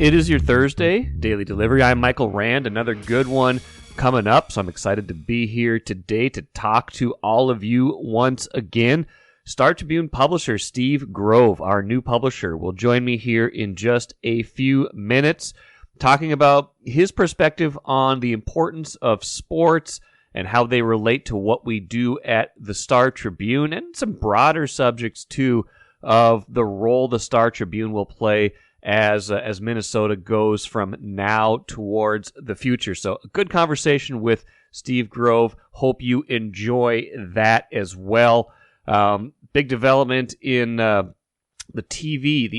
It is your Thursday daily delivery. I'm Michael Rand, another good one coming up, so I'm excited to be here today to talk to all of you once again. Star Tribune publisher Steve Grove, our new publisher, will join me here in just a few minutes, talking about his perspective on the importance of sports and how they relate to what we do at the Star Tribune, and some broader subjects, too, of the role the Star Tribune will play as Minnesota goes from now towards the future. So a good conversation with Steve Grove. Hope you enjoy that as well. Big development in the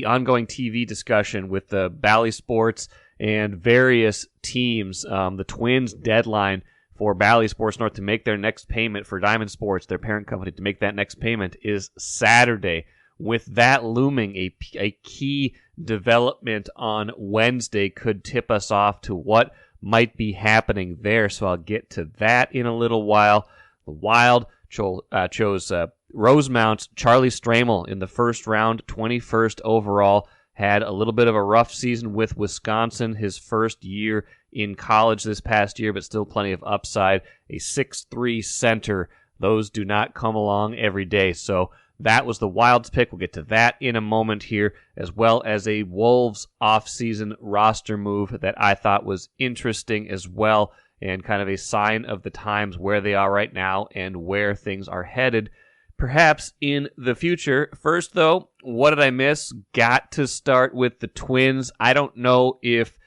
ongoing TV discussion with the Bally Sports and various teams. The Twins' deadline for Bally Sports North to make their next payment for Diamond Sports, their parent company, to make that next payment is Saturday. With that looming, a key development on Wednesday could tip us off to what might be happening there, so I'll get to that in a little while. The Wild chose Rosemount's Charlie Stramel in the first round, 21st overall. Had a little bit of a rough season with Wisconsin, his first year in college this past year, but still plenty of upside. A 6'3" center. Those do not come along every day, so that was the Wild's pick. We'll get to that in a moment here, as well as a Wolves offseason roster move that I thought was interesting as well, and kind of a sign of the times where they are right now and where things are headed, perhaps in the future. First, though, what did I miss? Got to start with the Twins. I don't know if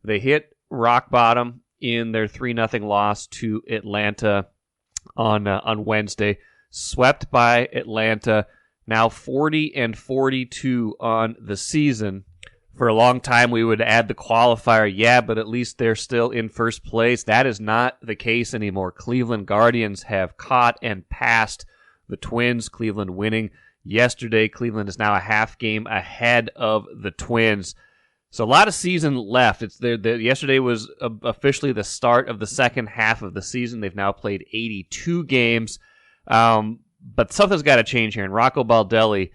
they hit rock bottom in their 3-0 loss to Atlanta on Wednesday. Swept by Atlanta, now 40-42 on the season. For a long time, we would add the qualifier, but at least they're still in first place. That is not the case anymore. Cleveland Guardians have caught and passed the Twins, Cleveland winning yesterday. Cleveland is now a half game ahead of the Twins. So a lot of season left. Yesterday was officially the start of the second half of the season. They've now played 82 games. But something's got to change here. And Rocco Baldelli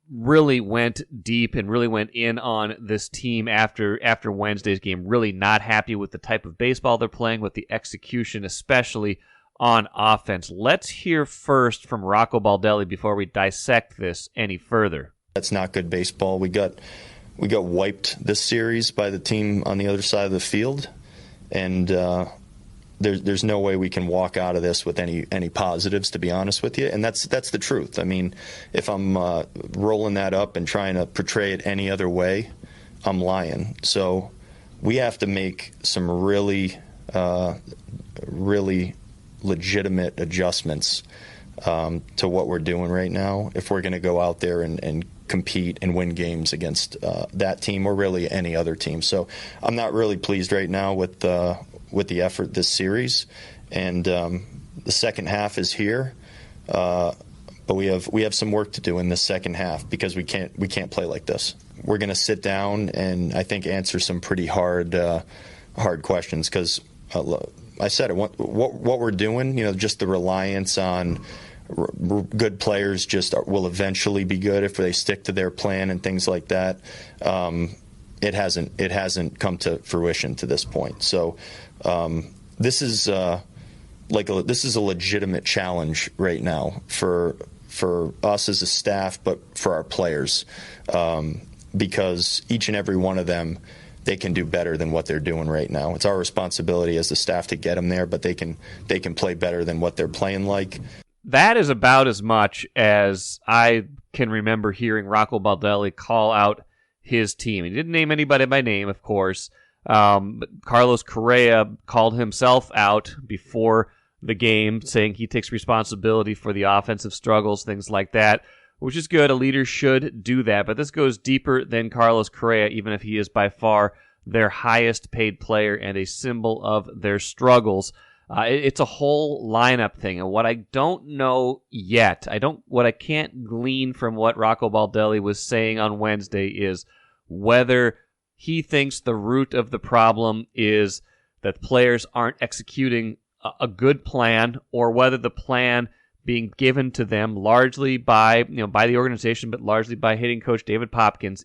really went deep and really went in on this team after Wednesday's game. Really not happy with the type of baseball they're playing, with the execution, especially on offense. Let's hear first from Rocco Baldelli before we dissect this any further. That's not good baseball. We got wiped this series by the team on the other side of the field, and there's no way we can walk out of this with any positives, to be honest with you. And that's the truth. I mean, if I'm rolling that up and trying to portray it any other way, I'm lying. So we have to make some really legitimate adjustments to what we're doing right now if we're going to go out there and compete and win games against that team or really any other team. So I'm not really pleased right now with the effort this series, and the second half is here, but we have some work to do in this second half because we can't play like this. We're going to sit down and I think answer some pretty hard questions because I said it. What we're doing, just the reliance on good players will eventually be good if they stick to their plan and things like that. It hasn't come to fruition to this point. So this is a legitimate challenge right now for us as a staff, but for our players, because each and every one of them, they can do better than what they're doing right now. It's our responsibility as the staff to get them there, but they can play better than what they're playing like. That is about as much as I can remember hearing Rocco Baldelli call out his team. He didn't name anybody by name, of course. But Carlos Correa called himself out before the game, saying he takes responsibility for the offensive struggles, things like that, which is good. A leader should do that. But this goes deeper than Carlos Correa, even if he is by far their highest paid player and a symbol of their struggles. It's a whole lineup thing, and what I don't know yet, what I can't glean from what Rocco Baldelli was saying on Wednesday is whether he thinks the root of the problem is that players aren't executing a good plan, or whether the plan being given to them largely by the organization, but largely by hitting coach David Popkins.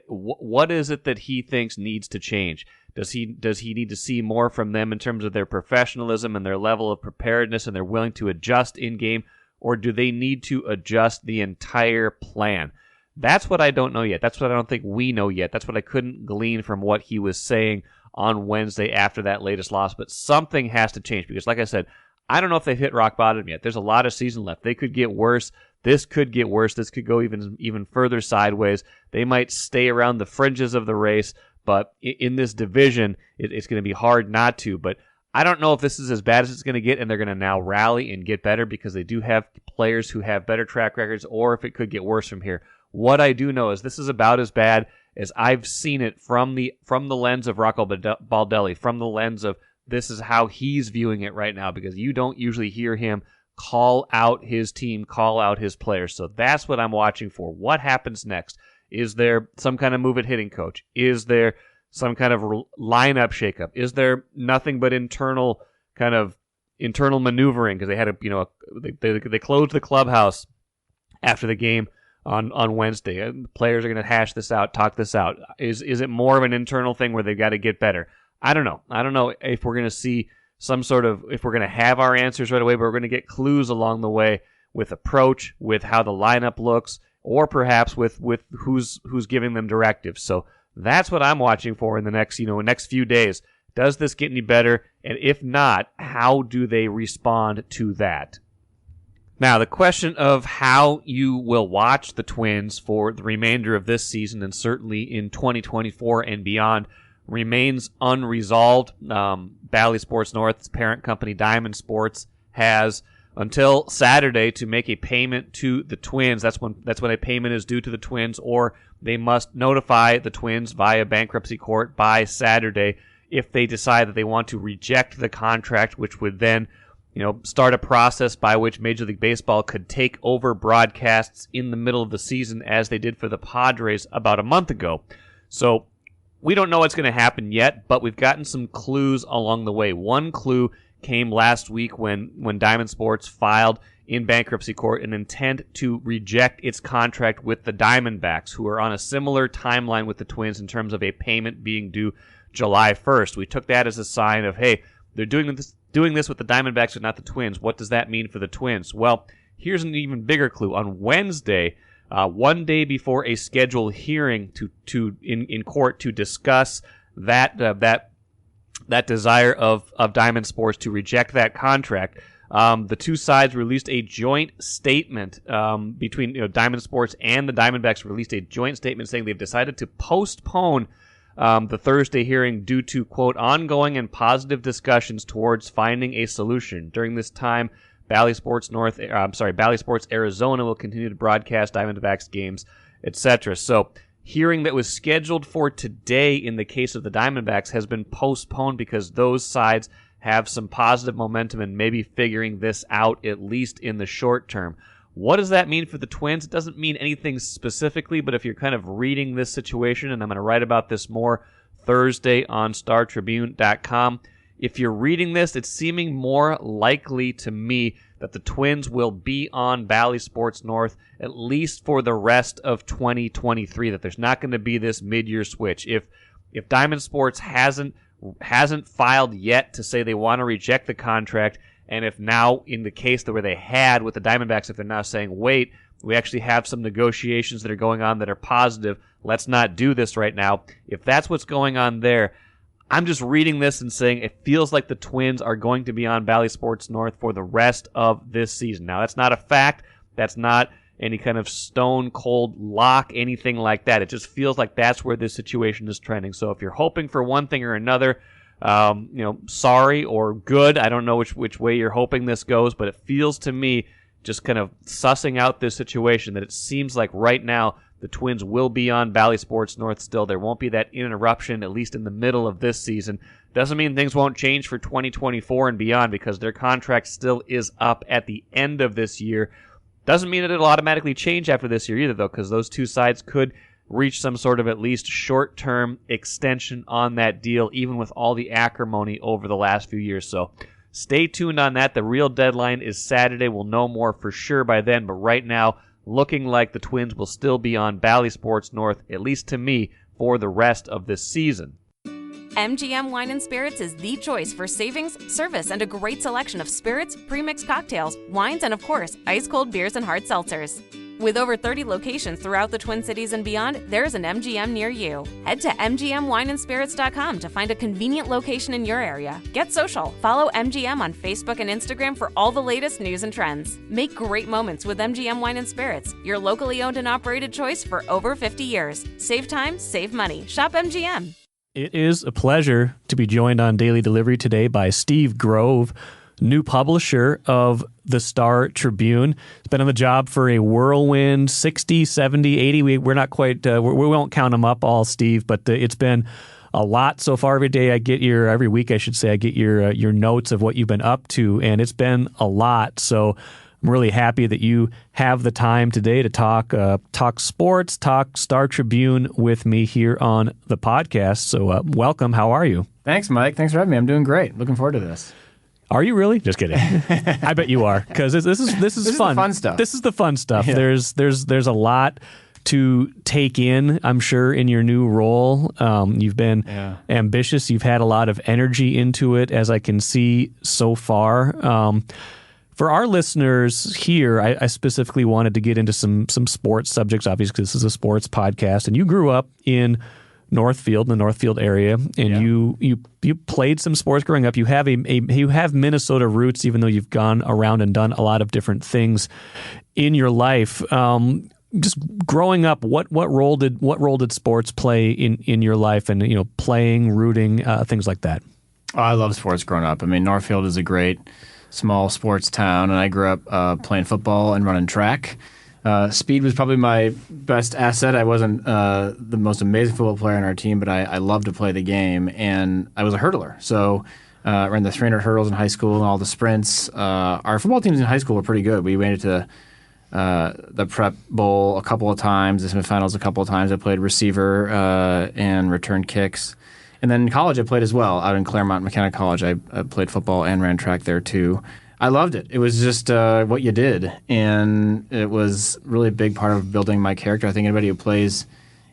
What is it that he thinks needs to change? Does he need to see more from them in terms of their professionalism and their level of preparedness, and they're willing to adjust in game, or do they need to adjust the entire plan? That's what I don't know yet. That's what I don't think we know yet. That's what I couldn't glean from what he was saying on Wednesday after that latest loss. But something has to change because, like I said, I don't know if they've hit rock bottom yet. There's a lot of season left. They could get worse. This could get worse. This could go even further sideways. They might stay around the fringes of the race, but in this division, it's going to be hard not to. But I don't know if this is as bad as it's going to get, and they're going to now rally and get better because they do have players who have better track records, or if it could get worse from here. What I do know is this is about as bad as I've seen it from the lens of Rocco Baldelli, from the lens of this is how he's viewing it right now, because you don't usually hear him call out his team, call out his players. So that's what I'm watching for. What happens next? Is there some kind of move at hitting coach? Is there some kind of lineup shakeup? Is there nothing but internal maneuvering? Because they had they closed the clubhouse after the game on Wednesday. The players are going to hash this out, talk this out. Is it more of an internal thing where they've got to get better? I don't know. I don't know if we're going to see if we're going to have our answers right away, but we're going to get clues along the way with approach, with how the lineup looks, or perhaps with who's giving them directives. So that's what I'm watching for in the next few days. Does this get any better? And if not, how do they respond to that? Now, the question of how you will watch the Twins for the remainder of this season and certainly in 2024 and beyond remains unresolved. Bally Sports North's parent company, Diamond Sports, has until Saturday to make a payment to the Twins. That's when a payment is due to the Twins, or they must notify the Twins via bankruptcy court by Saturday if they decide that they want to reject the contract, which would then start a process by which Major League Baseball could take over broadcasts in the middle of the season, as they did for the Padres about a month ago. So we don't know what's going to happen yet, but we've gotten some clues along the way. One clue came last week when Diamond Sports filed in bankruptcy court an intent to reject its contract with the Diamondbacks, who are on a similar timeline with the Twins in terms of a payment being due July 1st. We took that as a sign of, hey, they're doing this with the Diamondbacks and not the Twins. What does that mean for the Twins? Well, here's an even bigger clue. On Wednesday, one day before a scheduled hearing in court to discuss that desire of Diamond Sports to reject that contract, the two sides released a joint statement between Diamond Sports and the Diamondbacks released a joint statement saying they've decided to postpone the Thursday hearing due to, quote, ongoing and positive discussions towards finding a solution. During this time, Bally Sports Arizona will continue to broadcast Diamondbacks games, etc. So, hearing that was scheduled for today in the case of the Diamondbacks has been postponed because those sides have some positive momentum and maybe figuring this out, at least in the short term. What does that mean for the Twins? It doesn't mean anything specifically, but if you're kind of reading this situation, and I'm going to write about this more Thursday on StarTribune.com, if you're reading this, it's seeming more likely to me that the Twins will be on Bally Sports North at least for the rest of 2023, that there's not going to be this mid-year switch. If Diamond Sports hasn't filed yet to say they want to reject the contract, and if now in the case where they had with the Diamondbacks, if they're now saying, wait, we actually have some negotiations that are going on that are positive, let's not do this right now. If that's what's going on there, I'm just reading this and saying it feels like the Twins are going to be on Bally Sports North for the rest of this season. Now, that's not a fact. That's not any kind of stone-cold lock, anything like that. It just feels like that's where this situation is trending. So if you're hoping for one thing or another, sorry or good, I don't know which way you're hoping this goes, but it feels to me, just kind of sussing out this situation, that it seems like right now the Twins will be on Bally Sports North still. There won't be that interruption, at least in the middle of this season. Doesn't mean things won't change for 2024 and beyond, because their contract still is up at the end of this year. Doesn't mean that it'll automatically change after this year either, though, because those two sides could reach some sort of at least short-term extension on that deal, even with all the acrimony over the last few years. So Stay tuned on that. The real deadline is Saturday. We'll know more for sure by then, but right now, looking like the Twins will still be on Bally Sports North, at least to me, for the rest of this season. MGM Wine and Spirits is the choice for savings, service, and a great selection of spirits, pre-mixed cocktails, wines, and of course, ice-cold beers and hard seltzers. With over 30 locations throughout the Twin Cities and beyond, there's an MGM near you. Head to mgmwineandspirits.com to find a convenient location in your area. Get social. Follow MGM on Facebook and Instagram for all the latest news and trends. Make great moments with MGM Wine and Spirits, your locally owned and operated choice for over 50 years. Save time, save money. Shop MGM. It is a pleasure to be joined on Daily Delivery today by Steve Grove, new publisher of the Star Tribune. He's been on the job for a whirlwind 60, 70, 80. We're not quite, we won't count them up all, Steve, but it's been a lot so far. Every week, I should say, I get your notes of what you've been up to, and it's been a lot. So I'm really happy that you have the time today to talk sports, talk Star Tribune with me here on the podcast. So welcome. How are you? Thanks, Mike. Thanks for having me. I'm doing great. Looking forward to this. Are you really? Just kidding. I bet you are, because this is fun. This is the fun stuff. This is the fun stuff. Yeah. There's a lot to take in, I'm sure, in your new role. You've been ambitious. You've had a lot of energy into it, as I can see so far. For our listeners here, I specifically wanted to get into some sports subjects, obviously, because this is a sports podcast. And you grew up in Northfield, in the Northfield area, and you played some sports growing up. You have you have Minnesota roots, even though you've gone around and done a lot of different things in your life. Just growing up, what role did sports play in your life, and playing, rooting, things like that? Oh, I love sports growing up. I mean, Northfield is a great small sports town, and I grew up playing football and running track. Speed was probably my best asset. I wasn't the most amazing football player on our team, but I loved to play the game, and I was a hurdler. So I ran the 300 hurdles in high school and all the sprints. Our football teams in high school were pretty good. We made it to the Prep Bowl a couple of times, the semifinals a couple of times. I played receiver and returned kicks. And then in college I played as well. Out in Claremont McKenna College, I played football and ran track there too. I loved it. It was just what you did, and it was really a big part of building my character. I think anybody who plays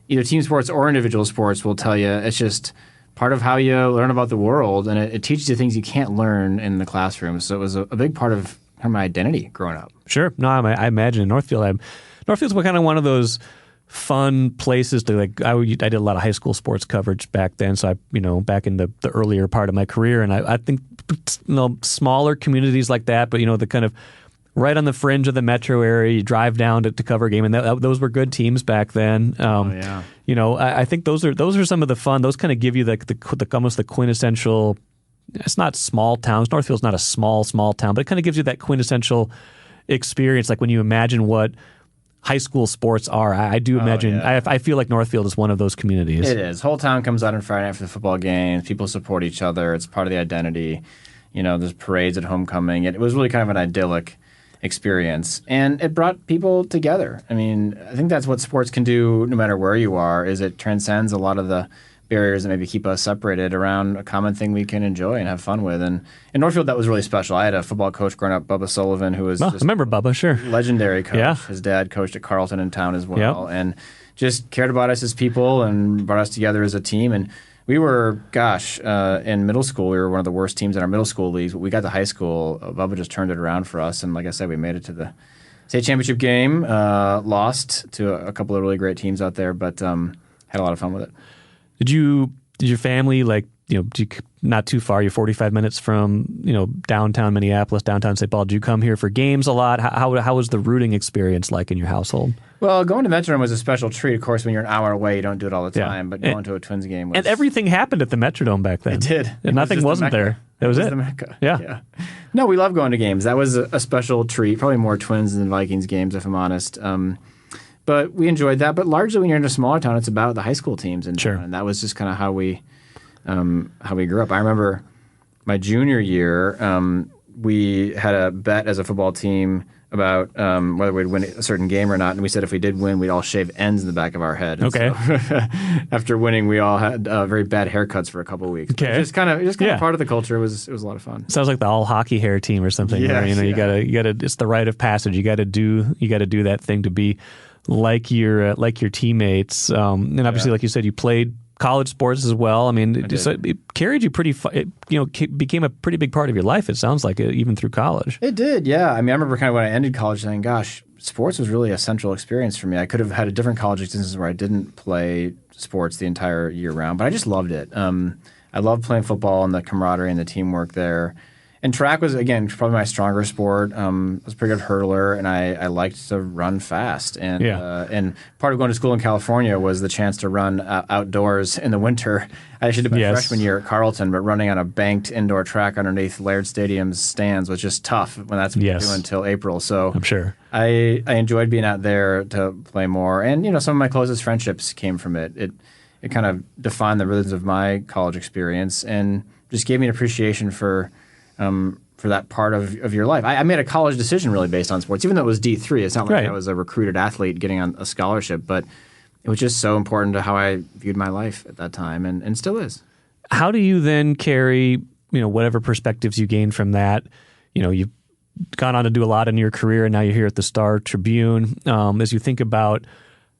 either team sports or individual sports will tell you it's just part of how you learn about the world, and it teaches you things you can't learn in the classroom. So it was a big part of my identity growing up. Sure. No, I imagine in Northfield, Northfield's kind of one of those fun places to I did a lot of high school sports coverage back then. So back in the earlier part of my career, and I think smaller communities like that, but the kind of right on the fringe of the metro area, you drive down to cover a game, and those were good teams back then. I think those are some of the fun. Those kind of give you the almost the quintessential. It's not small towns. Northfield's not a small town, but it kind of gives you that quintessential experience, like when you imagine what high school sports are. I do imagine. I feel like Northfield is one of those communities. It is. Whole town comes out on Friday night for the football games. People support each other. It's part of the identity. There's parades at homecoming. It was really kind of an idyllic experience, and it brought people together. I mean, I think that's what sports can do, no matter where you are. Is it transcends a lot of the barriers that maybe keep us separated around a common thing we can enjoy and have fun with. And in Northfield, that was really special. I had a football coach growing up, Bubba Sullivan, who was I remember Bubba, sure. Legendary coach. Yeah. His dad coached at Carleton in town as well, and just cared about us as people and brought us together as a team. And we were, in middle school, we were one of the worst teams in our middle school leagues. But we got to high school, Bubba just turned it around for us. And like I said, we made it to the state championship game, lost to a couple of really great teams out there, but had a lot of fun with it. Did your family, not too far, you're 45 minutes from, downtown Minneapolis, downtown St. Paul. Did you come here for games a lot? How was the rooting experience like in your household? Well, going to Metrodome was a special treat. Of course, when you're an hour away, you don't do it all the time, but going to a Twins game was... And everything happened at the Metrodome back then. It did. And nothing wasn't there. That was it. The Mecca. Yeah. No, we love going to games. That was a special treat. Probably more Twins than Vikings games, if I'm honest. But we enjoyed that. But largely, when you're in a smaller town, it's about the high school teams. And that was just kind of how we grew up. I remember my junior year, we had a bet as a football team about whether we'd win a certain game or not, and we said if we did win, we'd all shave ends in the back of our head. And Okay. so, after winning, we all had very bad haircuts for a couple of weeks. Okay. Just kind of part of the culture. It was a lot of fun. Sounds like the all hockey hair team or something. Yes, where, you gotta. It's the rite of passage. You gotta do that thing to be like your teammates. And obviously, like you said, you played college sports as well. I mean, it carried you became a pretty big part of your life. It sounds like even through college. It did, yeah. I mean, I remember kind of when I ended college saying, "Gosh, sports was really a central experience for me. I could have had a different college experience where I didn't play sports the entire year round, but I just loved it. I loved playing football and the camaraderie and the teamwork there." And track was, again, probably my stronger sport. I was a pretty good hurdler, and I liked to run fast. And and part of going to school in California was the chance to run outdoors in the winter. I actually did my freshman year at Carleton, but running on a banked indoor track underneath Laird Stadium's stands was just tough when that's what you do until April. So I'm sure. I enjoyed being out there to play more. And, some of my closest friendships came from it. It kind of defined the rhythms of my college experience and just gave me an appreciation for that part of your life. I made a college decision really based on sports, even though it was D3. It's not like I was a recruited athlete getting on a scholarship, but it was just so important to how I viewed my life at that time and still is. How do you then carry, whatever perspectives you gained from that? You've gone on to do a lot in your career, and now you're here at the Star Tribune. As you think about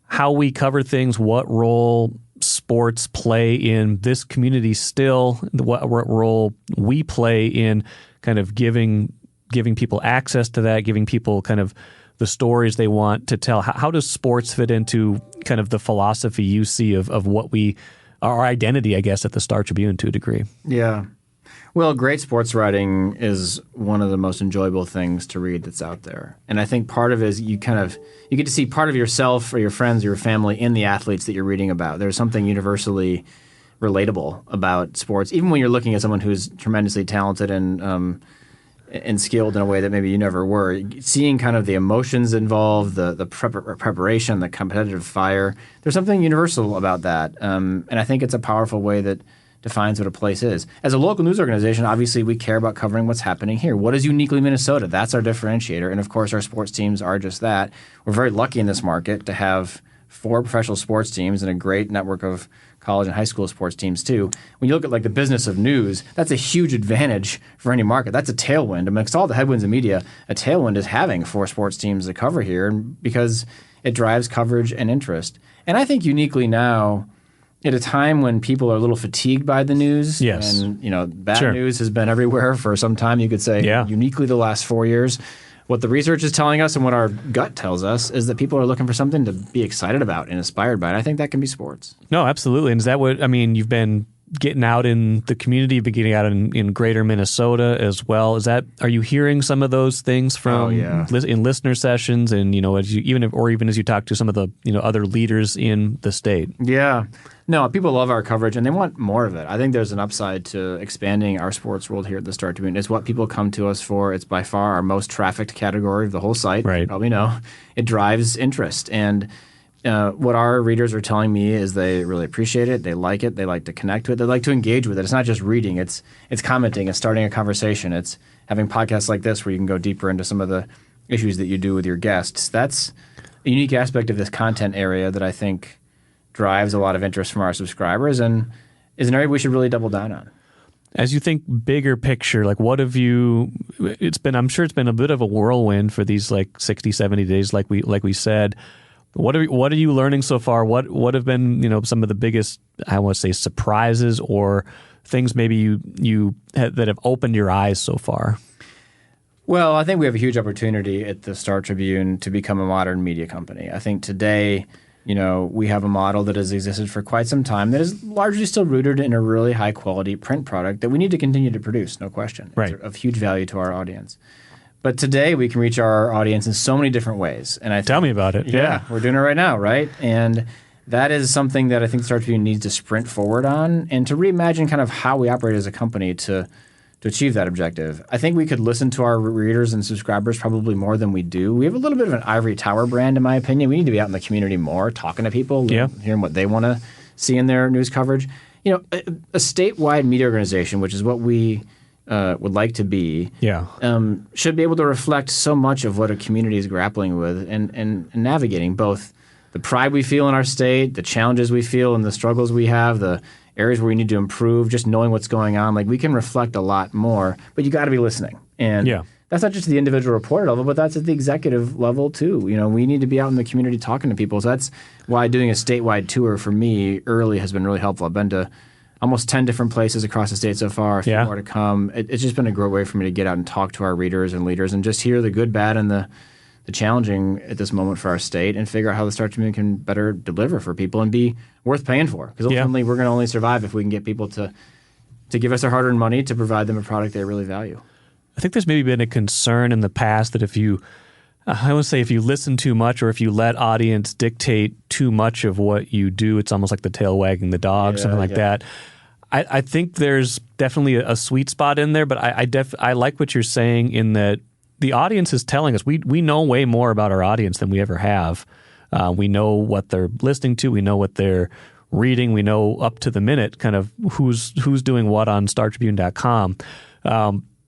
how we cover things, what role sports play in this community still, what role we play in kind of giving people access to that, giving people kind of the stories they want to tell. How does sports fit into kind of the philosophy you see of what our identity, I guess, at the Star Tribune to a degree? Yeah. Well, great sports writing is one of the most enjoyable things to read that's out there. And I think part of it is you get to see part of yourself or your friends or your family in the athletes that you're reading about. There's something universally relatable about sports, even when you're looking at someone who's tremendously talented and skilled in a way that maybe you never were. Seeing kind of the emotions involved, the preparation, the competitive fire, there's something universal about that. And I think it's a powerful way that defines what a place is. As a local news organization, obviously we care about covering what's happening here. What is uniquely Minnesota? That's our differentiator. And of course, our sports teams are just that. We're very lucky in this market to have 4 professional sports teams and a great network of college and high school sports teams too. When you look at like the business of news, that's a huge advantage for any market. That's a tailwind. Amongst all the headwinds in media, a tailwind is having 4 sports teams to cover here because it drives coverage and interest. And I think uniquely now, at a time when people are a little fatigued by the news, and bad news has been everywhere for some time, you could say uniquely the last 4 years, what the research is telling us and what our gut tells us is that people are looking for something to be excited about and inspired by. And I think that can be sports. No, absolutely. And is that what, you've been getting out in the community, been getting out in greater Minnesota as well. Are you hearing some of those things from in listener sessions and, even as you talk to some of the, other leaders in the state? Yeah. No, people love our coverage and they want more of it. I think there's an upside to expanding our sports world here at the Star Tribune. It's what people come to us for. It's by far our most trafficked category of the whole site. Right. You probably know. It drives interest. And what our readers are telling me is they really appreciate it. They like it. They like to connect with it. They like to engage with it. It's not just reading. It's commenting. It's starting a conversation. It's having podcasts like this where you can go deeper into some of the issues that you do with your guests. That's a unique aspect of this content area that I think drives a lot of interest from our subscribers and is an area we should really double down on. As you think bigger picture, like what have you, I'm sure it's been a bit of a whirlwind for these like 60, 70 days, like we said. What are you learning so far? What have been, some of the biggest, I want to say, surprises or things maybe you that have opened your eyes so far? Well, I think we have a huge opportunity at the Star Tribune to become a modern media company. I think today, we have a model that has existed for quite some time that is largely still rooted in a really high-quality print product that we need to continue to produce, no question. Right. It's of huge value to our audience. But today we can reach our audience in so many different ways. And Tell me about it. Yeah, we're doing it right now, right? And that is something that I think Star Tribune needs to sprint forward on and to reimagine kind of how we operate as a company to achieve that objective. I think we could listen to our readers and subscribers probably more than we do. We have a little bit of an ivory tower brand, in my opinion. We need to be out in the community more, talking to people, hearing what they want to see in their news coverage. A statewide media organization, which is what we would like to be, Yeah. should be able to reflect so much of what a community is grappling with and navigating both the pride we feel in our state, the challenges we feel and the struggles we have, the areas where we need to improve, just knowing what's going on. Like, we can reflect a lot more, but you got to be listening. And that's not just the individual reporter level, but that's at the executive level too. We need to be out in the community talking to people. So that's why doing a statewide tour for me early has been really helpful. I've been to almost 10 different places across the state so far, a few more to come. It's just been a great way for me to get out and talk to our readers and leaders and just hear the good, bad, and the challenging at this moment for our state and figure out how the Star Tribune can better deliver for people and be worth paying for. Because ultimately, we're going to only survive if we can get people to give us their hard-earned money to provide them a product they really value. I think there's maybe been a concern in the past that if you listen too much or if you let audience dictate too much of what you do, it's almost like the tail wagging the dog, something like that. I think there's definitely a sweet spot in there, but I like what you're saying in that the audience is telling us we know way more about our audience than we ever have. We know what they're listening to. We know what they're reading. We know up to the minute kind of who's doing what on StarTribune.com.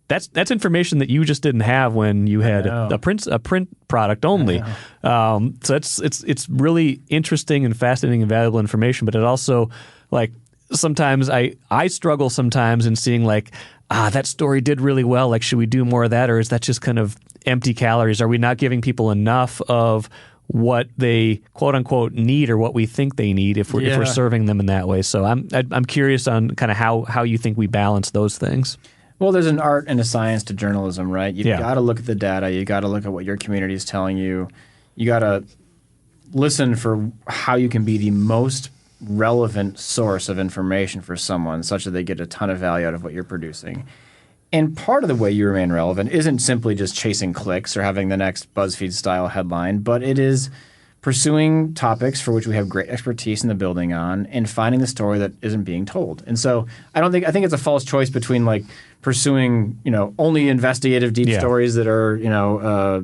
That's information that you just didn't have when you had a print product only. So it's really interesting and fascinating and valuable information. But it also, like, sometimes I struggle sometimes in seeing like, that story did really well. Like, should we do more of that, or is that just kind of empty calories? Are we not giving people enough of what they quote unquote need or what we think they need if we're serving them in that way? So I'm curious on kind of how you think we balance those things. Well, there's an art and a science to journalism, right? You've got to look at the data. You got to look at what your community is telling you. You got to listen for how you can be the most relevant source of information for someone such that they get a ton of value out of what you're producing. And part of the way you remain relevant isn't simply just chasing clicks or having the next BuzzFeed-style headline, but it is pursuing topics for which we have great expertise in the building on and finding the story that isn't being told. And so I think it's a false choice between like pursuing, only investigative deep stories that are,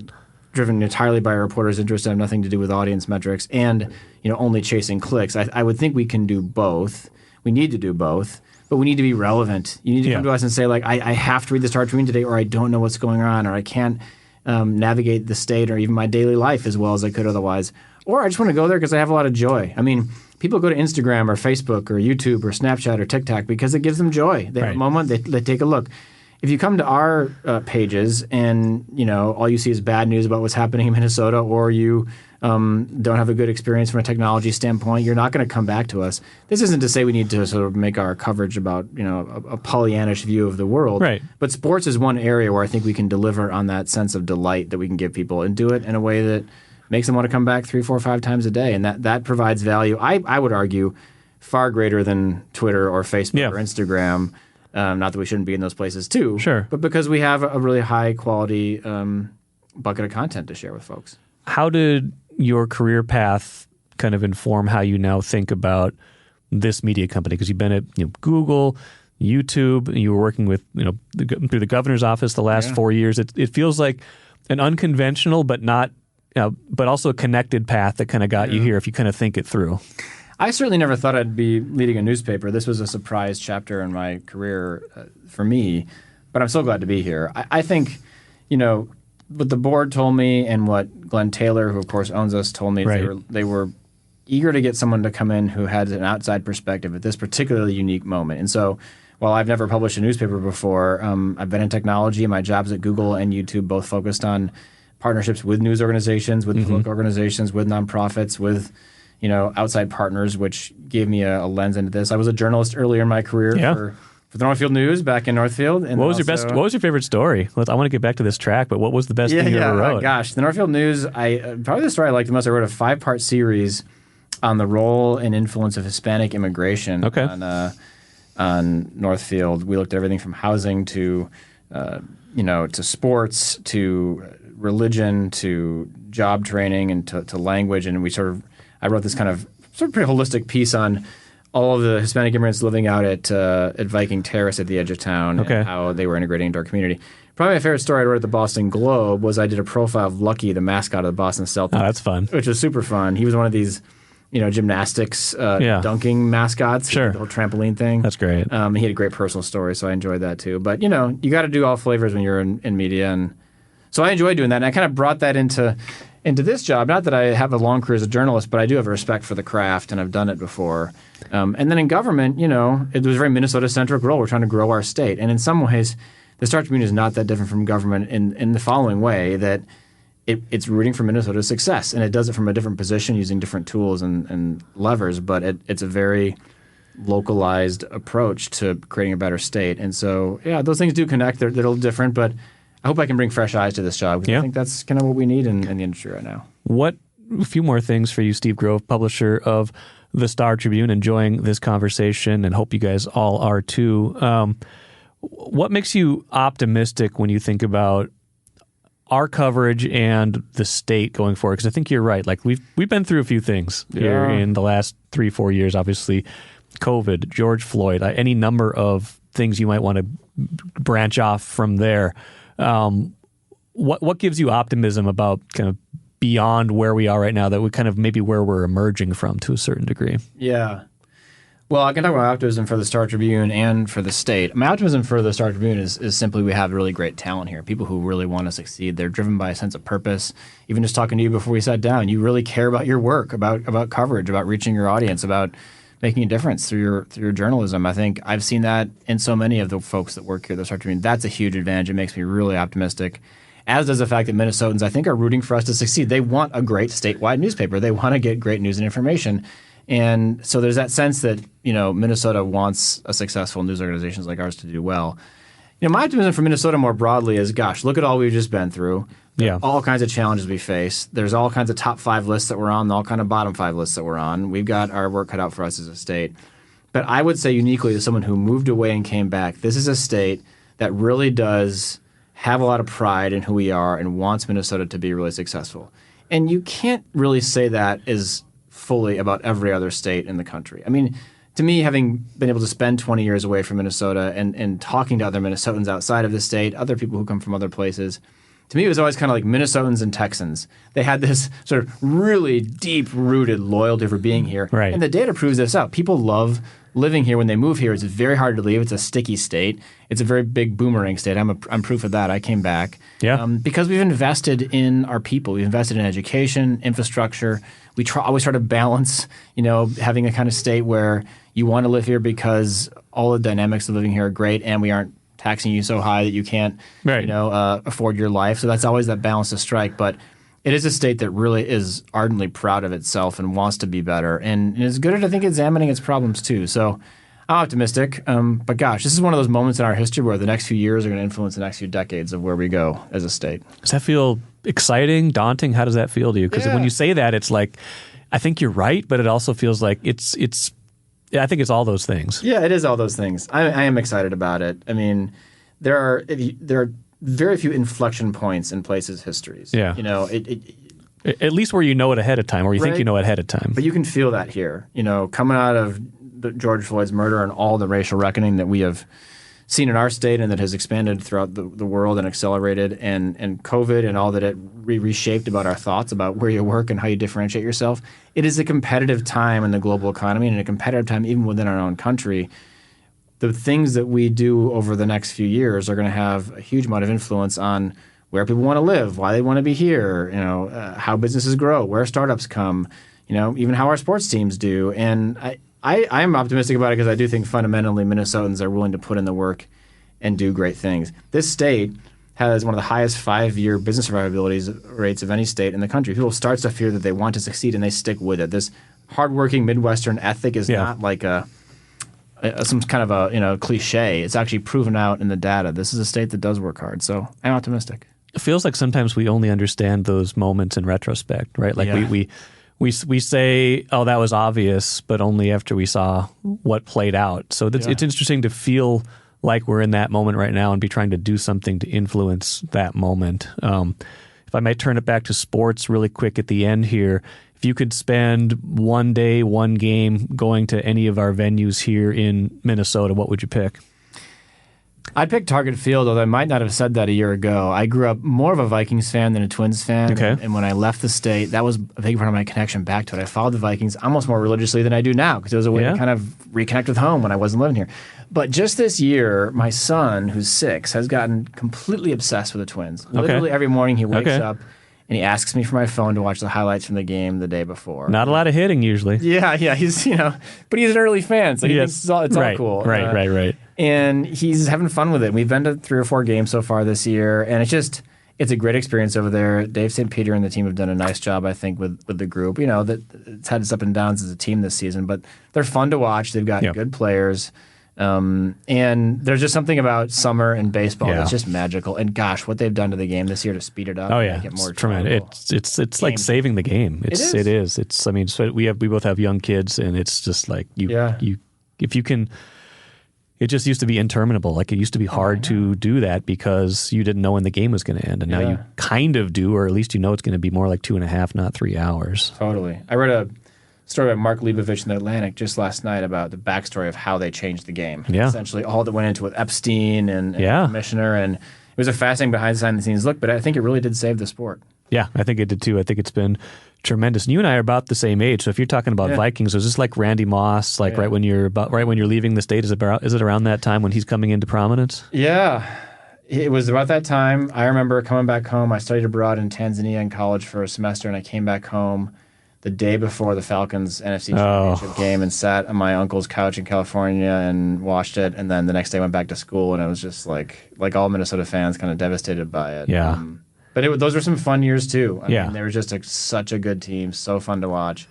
driven entirely by a reporter's interest and have nothing to do with audience metrics and, only chasing clicks. I would think we can do both. We need to do both, but we need to be relevant. You need to come to us and say, like, I have to read the Star Tribune today, or I don't know what's going on, or I can't navigate the state or even my daily life as well as I could otherwise. Or I just want to go there because I have a lot of joy. I mean, people go to Instagram or Facebook or YouTube or Snapchat or TikTok because it gives them joy. They have a moment, they take a look. If you come to our pages and, all you see is bad news about what's happening in Minnesota, or you don't have a good experience from a technology standpoint, you're not going to come back to us. This isn't to say we need to sort of make our coverage about, a Pollyannish view of the world. Right. But sports is one area where I think we can deliver on that sense of delight that we can give people and do it in a way that makes them want to come back 3, 4, 5 times a day. And that provides value, I would argue, far greater than Twitter or Facebook or Instagram. Not that we shouldn't be in those places too, but because we have a really high quality bucket of content to share with folks. How did your career path kind of inform how you now think about this media company? Because you've been at Google, YouTube, and you were working with through the governor's office the last 4 years. It feels like an unconventional but not but also a connected path that kind of got you here if you kind of think it through. I certainly never thought I'd be leading a newspaper. This was a surprise chapter in my career for me, but I'm so glad to be here. I think, what the board told me and what Glenn Taylor, who of course owns us, told me, they were eager to get someone to come in who had an outside perspective at this particularly unique moment. And so while I've never published a newspaper before, I've been in technology, and my jobs at Google and YouTube both focused on partnerships with news organizations, with political organizations, with nonprofits, with outside partners, which gave me a lens into this. I was a journalist earlier in my career for the Northfield News back in Northfield. And what was your favorite story? I want to get back to this track, but what was the best thing you ever wrote? Gosh, the Northfield News, probably the story I liked the most, I wrote a 5-part series on the role and influence of Hispanic immigration on Northfield. We looked at everything from housing to to sports, to religion, to job training, and to language. And I wrote this kind of pretty holistic piece on all of the Hispanic immigrants living out at Viking Terrace at the edge of town and how they were integrating into our community. Probably my favorite story I wrote at the Boston Globe was I did a profile of Lucky, the mascot of the Boston Celtics. Oh, that's fun. Which was super fun. He was one of these gymnastics, dunking mascots, Sure. the whole trampoline thing. That's great. He had a great personal story, so I enjoyed that too. But you got to do all flavors when you're in media, and so I enjoyed doing that. And I kind of brought that into this job. Not that I have a long career as a journalist, but I do have a respect for the craft, and I've done it before. And then in government, it was a very Minnesota-centric role. We're trying to grow our state, and in some ways, the Star Tribune is not that different from government in the following way that. It's rooting for Minnesota's success, and it does it from a different position using different tools and levers, but it's a very localized approach to creating a better state. And so, those things do connect. They're a little different, but I hope I can bring fresh eyes to this job because I think that's kind of what we need in the industry right now. A few more things for you, Steve Grove, publisher of the Star Tribune, enjoying this conversation and hope you guys all are too. What makes you optimistic when you think about our coverage and the state going forward? Because I think you're right. Like we've been through a few things here in the last 3-4 years. Obviously, COVID, George Floyd, any number of things you might want to branch off from there. What gives you optimism about kind of beyond where we are right now? That we kind of maybe where we're emerging from to a certain degree. Yeah. Well, I can talk about optimism for the Star Tribune and for the state. My optimism for the Star Tribune is simply we have really great talent here, people who really want to succeed. They're driven by a sense of purpose. Even just talking to you before we sat down, you really care about your work, about coverage, about reaching your audience, about making a difference through your journalism. I think I've seen that in so many of the folks that work here at the Star Tribune. That's a huge advantage. It makes me really optimistic, as does the fact that Minnesotans, I think, are rooting for us to succeed. They want a great statewide newspaper. They want to get great news and information. And so there's that sense that, Minnesota wants a successful news organizations like ours to do well. My optimism for Minnesota more broadly is, gosh, look at all we've just been through. Yeah. All kinds of challenges we face. There's all kinds of top 5 lists that we're on, all kind of bottom 5 lists that we're on. We've got our work cut out for us as a state. But I would say uniquely to someone who moved away and came back, this is a state that really does have a lot of pride in who we are and wants Minnesota to be really successful. And you can't really say that is fully about every other state in the country. I mean, to me, having been able to spend 20 years away from Minnesota and talking to other Minnesotans outside of the state, other people who come from other places, to me it was always kind of like Minnesotans and Texans. They had this sort of really deep-rooted loyalty for being here. Right. And the data proves this out. People love living here when they move here. It's very hard to leave. It's a sticky state. It's a very big boomerang state. I'm proof of that. I came back. Yeah. Because we've invested in our people. We've invested in education, infrastructure. We always try to balance, having a kind of state where you want to live here because all the dynamics of living here are great and we aren't taxing you so high that you can't, afford your life. So that's always that balance to strike. But it is a state that really is ardently proud of itself and wants to be better and is good at, I think, examining its problems too. So I'm optimistic. But gosh, this is one of those moments in our history where the next few years are going to influence the next few decades of where we go as a state. Does that feel exciting, daunting? How does that feel to you? Because when you say that, it's like, I think you're right, but it also feels like I think it's all those things. Yeah, it is all those things. I am excited about it. I mean, there are very few inflection points in places' histories. Yeah. At least where you know it ahead of time, or you think you know it ahead of time. But you can feel that here. Coming out of George Floyd's murder and all the racial reckoning that we have seen in our state and that has expanded throughout the world and accelerated, and COVID and all that it reshaped about our thoughts about where you work and how you differentiate yourself. It is a competitive time in the global economy and a competitive time even within our own country. The things that we do over the next few years are going to have a huge amount of influence on where people want to live, why they want to be here, how businesses grow, where startups come, even how our sports teams do. And I'm optimistic about it because I do think fundamentally Minnesotans are willing to put in the work and do great things. This state has one of the highest 5-year business survivability rates of any state in the country. People start stuff here that they want to succeed and they stick with it. This hardworking Midwestern ethic is not like some kind of a cliche. It's actually proven out in the data. This is a state that does work hard. So I'm optimistic. It feels like sometimes we only understand those moments in retrospect, right? Like we say, oh, that was obvious, but only after we saw what played out. So it's interesting to feel like we're in that moment right now and be trying to do something to influence that moment. If I might turn it back to sports really quick at the end here, if you could spend one day, one game going to any of our venues here in Minnesota, what would you pick? I'd pick Target Field, although I might not have said that a year ago. I grew up more of a Vikings fan than a Twins fan. Okay. And when I left the state, that was a big part of my connection back to it. I followed the Vikings almost more religiously than I do now because it was a way to kind of reconnect with home when I wasn't living here. But just this year, my son, who's 6, has gotten completely obsessed with the Twins. Literally every morning he wakes up and he asks me for my phone to watch the highlights from the game the day before. Not a lot of hitting usually. Yeah, he's but he's an early fan, so he thinks it's all cool. Right. And he's having fun with it. We've been to 3 or 4 games so far this year, and it's a great experience over there. Dave St. Peter and the team have done a nice job, I think, with the group. That it's had its up and downs as a team this season, but they're fun to watch. They've got good players. And there's just something about summer and baseball that's just magical. And gosh, what they've done to the game this year to speed it up. Oh yeah, make it more it's tremendous. It's like saving the game. It is. It's. I mean, so we both have young kids, and it's just like if you can. It just used to be interminable. Like it used to be hard to do that because you didn't know when the game was going to end, and now you kind of do, or at least it's going to be more like 2.5, not 3 hours. Totally. I read a story about Mark Leibovich in the Atlantic just last night about the backstory of how they changed the game. Yeah. Essentially all that went into it, Epstein and the commissioner, and it was a fascinating behind-the-scenes look, but I think it really did save the sport. Yeah, I think it did too. I think it's been tremendous. And you and I are about the same age, so if you're talking about Vikings, was this like Randy Moss, like right when you're leaving the state? Is it around that time when he's coming into prominence? Yeah. It was about that time. I remember coming back home. I studied abroad in Tanzania in college for a semester, and I came back home the day before the Falcons NFC Championship game and sat on my uncle's couch in California and watched it. And then the next day went back to school, and I was just like all Minnesota fans, kind of devastated by it. Yeah. But those were some fun years too. I mean, they were just such a good team, so fun to watch.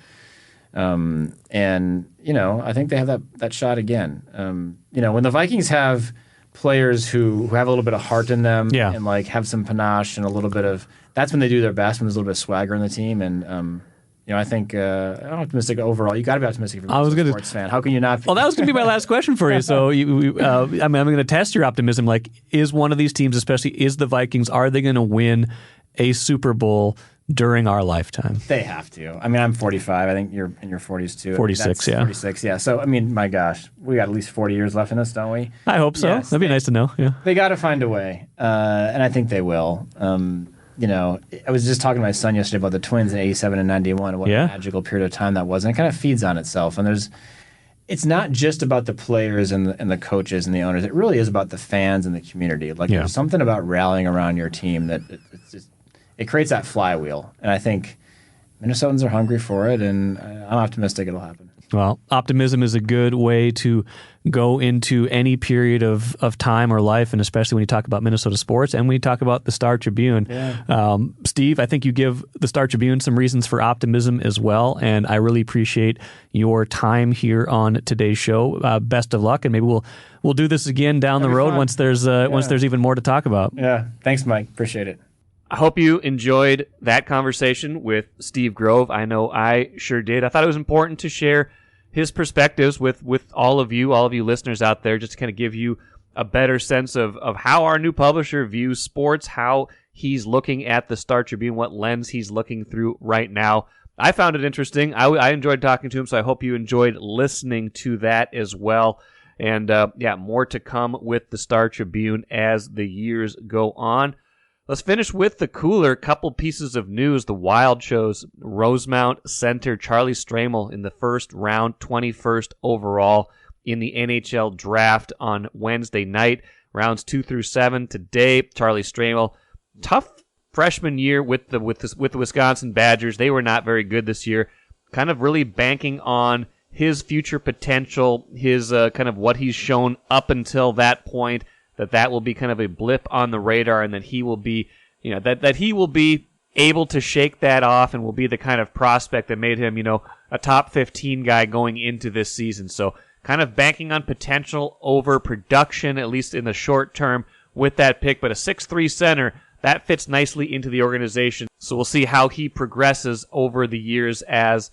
And I think they have that shot again. When the Vikings have players who have a little bit of heart in them and like have some panache and a little bit of, that's when they do their best, when there's a little bit of swagger in the team. And I think I'm optimistic overall. You got to be optimistic if you're a sports fan. How can you not be? Well, that was going to be my last question for you. So I'm going to test your optimism. Like, is one of these teams, especially is the Vikings, are they going to win a Super Bowl during our lifetime? They have to. I mean, I'm 45. I think you're in your 40s too. 46, 46, yeah. So, I mean, my gosh, we got at least 40 years left in us, don't we? I hope so. Yes, that'd be nice to know. Yeah. They got to find a way, and I think they will. I was just talking to my son yesterday about the Twins in '87 and '91 and what a magical period of time that was, and it kind of feeds on itself. And it's not just about the players and the coaches and the owners. It really is about the fans and the community. Like there's something about rallying around your team that it creates that flywheel. And I think Minnesotans are hungry for it, and I'm optimistic it'll happen. Well, optimism is a good way to go into any period of time or life, and especially when you talk about Minnesota sports and when you talk about the Star Tribune. Yeah. Steve, I think you give the Star Tribune some reasons for optimism as well, and I really appreciate your time here on today's show. Best of luck, and maybe we'll do this again down the road once there's even more to talk about. Yeah, thanks, Mike. Appreciate it. I hope you enjoyed that conversation with Steve Grove. I know I sure did. I thought it was important to share his perspectives with all of you listeners out there, just to kind of give you a better sense of how our new publisher views sports, how he's looking at the Star Tribune, what lens he's looking through right now. I found it interesting. I enjoyed talking to him, so I hope you enjoyed listening to that as well. And more to come with the Star Tribune as the years go on. Let's finish with the cooler couple pieces of news. The Wild chose Rosemount center Charlie Stramel in the first round, 21st overall in the NHL draft on Wednesday night. Rounds 2 through 7 today. Charlie Stramel, tough freshman year with the Wisconsin Badgers. They were not very good this year. Kind of really banking on his future potential, his kind of what he's shown up until that point. That will be kind of a blip on the radar, and that he will be, that he will be able to shake that off and will be the kind of prospect that made him, a top 15 guy going into this season. So kind of banking on potential over production, at least in the short term, with that pick. But a 6'3" center, that fits nicely into the organization. So we'll see how he progresses over the years as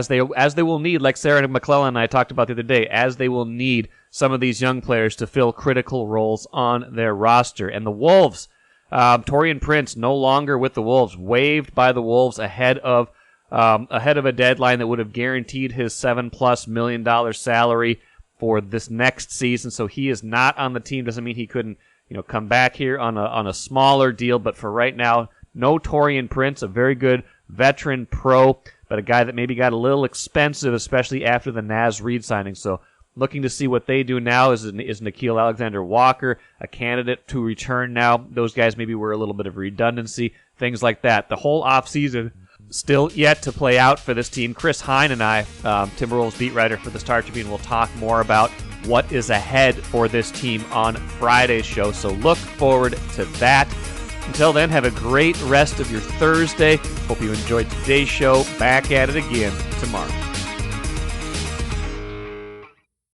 they will need, like Sarah McClellan and I talked about the other day, as they will need some of these young players to fill critical roles on their roster. And the Wolves, Taurean Prince no longer with the Wolves, waived by the Wolves ahead of a deadline that would have guaranteed his $7+ million salary. for this next season, so he is not on the team. Doesn't mean he couldn't, come back here on a smaller deal, but for right now, no Taurean Prince, a very good veteran pro, but a guy that maybe got a little expensive, especially after the Naz Reid signing. So looking to see what they do now is Nickeil Alexander-Walker, a candidate to return now. Those guys maybe were a little bit of redundancy, things like that. The whole offseason still yet to play out for this team. Chris Hine and I, Timberwolves beat writer for the Star Tribune, will talk more about what is ahead for this team on Friday's show. So look forward to that. Until then, have a great rest of your Thursday. Hope you enjoyed today's show. Back at it again tomorrow.